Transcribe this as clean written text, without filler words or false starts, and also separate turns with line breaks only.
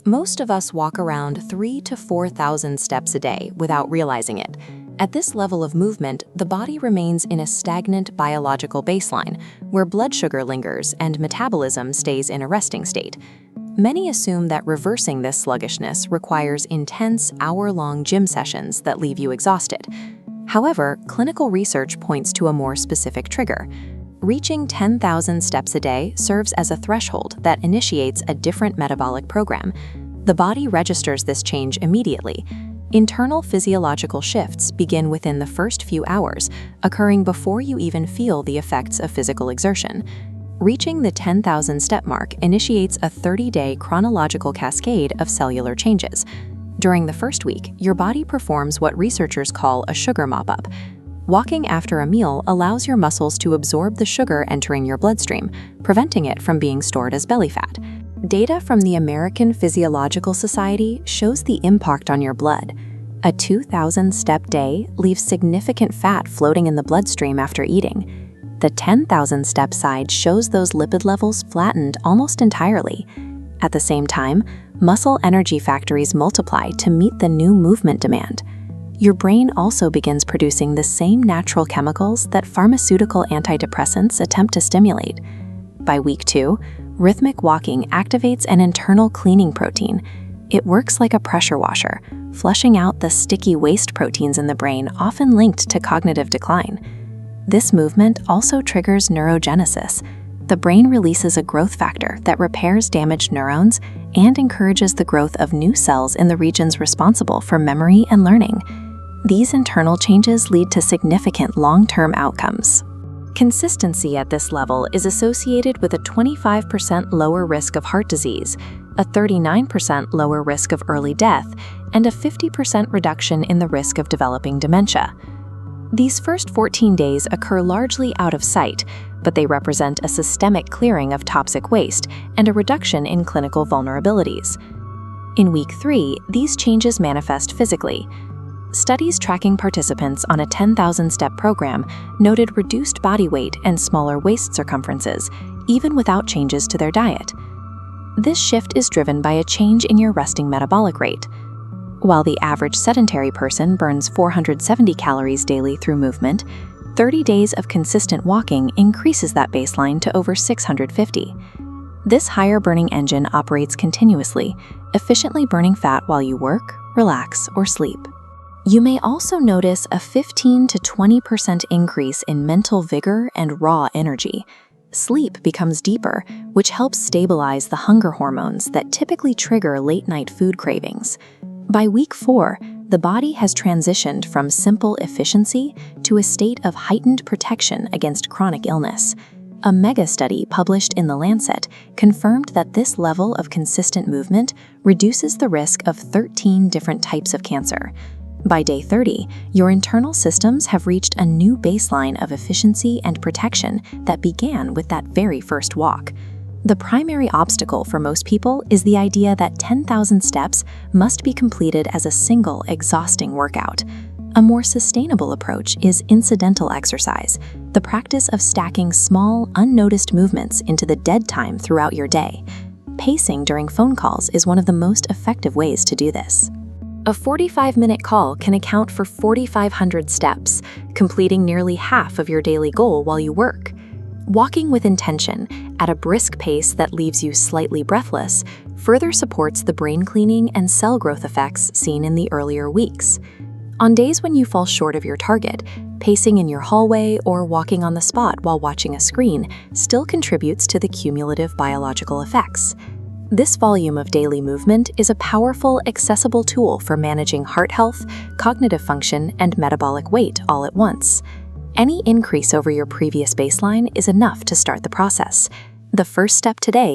Most of us walk around 3,000 to 4,000 steps a day without realizing it. At this level of movement, the body remains in a stagnant biological baseline, where blood sugar lingers and metabolism stays in a resting state. Many assume that reversing this sluggishness requires intense, hour-long gym sessions that leave you exhausted. However, clinical research points to a more specific trigger. Reaching 10,000 steps a day serves as a threshold that initiates a different metabolic program. The body registers this change immediately. Internal physiological shifts begin within the first few hours, occurring before you even feel the effects of physical exertion. Reaching the 10,000 step mark initiates a 30-day chronological cascade of cellular changes. During the first week, your body performs what researchers call a sugar mop-up. Walking after a meal allows your muscles to absorb the sugar entering your bloodstream, preventing it from being stored as belly fat. Data from the American Physiological Society shows the impact on your blood. A 2,000-step day leaves significant fat floating in the bloodstream after eating. The 10,000-step side shows those lipid levels flattened almost entirely. At the same time, muscle energy factories multiply to meet the new movement demand. Your brain also begins producing the same natural chemicals that pharmaceutical antidepressants attempt to stimulate. By week 2, rhythmic walking activates an internal cleaning protein. It works like a pressure washer, flushing out the sticky waste proteins in the brain often linked to cognitive decline. This movement also triggers neurogenesis. The brain releases a growth factor that repairs damaged neurons and encourages the growth of new cells in the regions responsible for memory and learning. These internal changes lead to significant long-term outcomes. Consistency at this level is associated with a 25% lower risk of heart disease, a 39% lower risk of early death, and a 50% reduction in the risk of developing dementia. These first 14 days occur largely out of sight, but they represent a systemic clearing of toxic waste and a reduction in clinical vulnerabilities. In week 3, these changes manifest physically. Studies tracking participants on a 10,000-step program noted reduced body weight and smaller waist circumferences, even without changes to their diet. This shift is driven by a change in your resting metabolic rate. While the average sedentary person burns 470 calories daily through movement, 30 days of consistent walking increases that baseline to over 650. This higher burning engine operates continuously, efficiently burning fat while you work, relax, or sleep. You may also notice a 15 to 20% increase in mental vigor and raw energy. Sleep becomes deeper, which helps stabilize the hunger hormones that typically trigger late-night food cravings. By week 4, the body has transitioned from simple efficiency to a state of heightened protection against chronic illness. A mega-study published in The Lancet confirmed that this level of consistent movement reduces the risk of 13 different types of cancer. By day 30, your internal systems have reached a new baseline of efficiency and protection that began with that very first walk. The primary obstacle for most people is the idea that 10,000 steps must be completed as a single, exhausting workout. A more sustainable approach is incidental exercise, the practice of stacking small, unnoticed movements into the dead time throughout your day. Pacing during phone calls is one of the most effective ways to do this. A 45-minute call can account for 4,500 steps, completing nearly half of your daily goal while you work. Walking with intention, at a brisk pace that leaves you slightly breathless, further supports the brain cleaning and cell growth effects seen in the earlier weeks. On days when you fall short of your target, pacing in your hallway or walking on the spot while watching a screen still contributes to the cumulative biological effects. This volume of daily movement is a powerful, accessible tool for managing heart health, cognitive function, and metabolic weight all at once. Any increase over your previous baseline is enough to start the process. The first step today